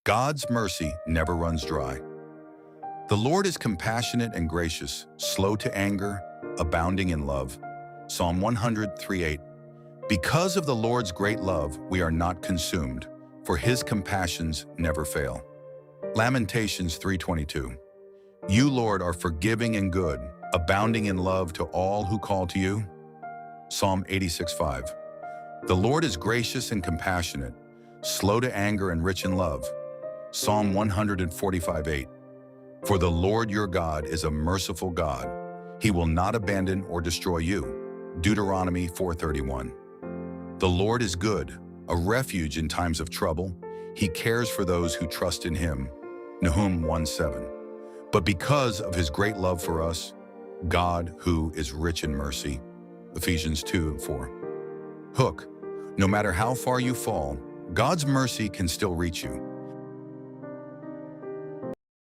God's mercy never runs dry. The Lord is compassionate and gracious, slow to anger, abounding in love. Psalm 103:8. Because of the Lord's great love, we are not consumed, for his compassions never fail. Lamentations 3:22. You, Lord, are forgiving and good, abounding in love to all who call to you. Psalm 86:5. The Lord is gracious and compassionate, slow to anger and rich in love. Psalm 145:8. For the Lord your God is a merciful God. He will not abandon or destroy you. Deuteronomy 4:31. The Lord is good, a refuge in times of trouble. He cares for those who trust in him. Nahum 1:7. But because of his great love for us, God, who is rich in mercy. Ephesians 2:4. Hook. No matter how far you fall, God's mercy can still reach you.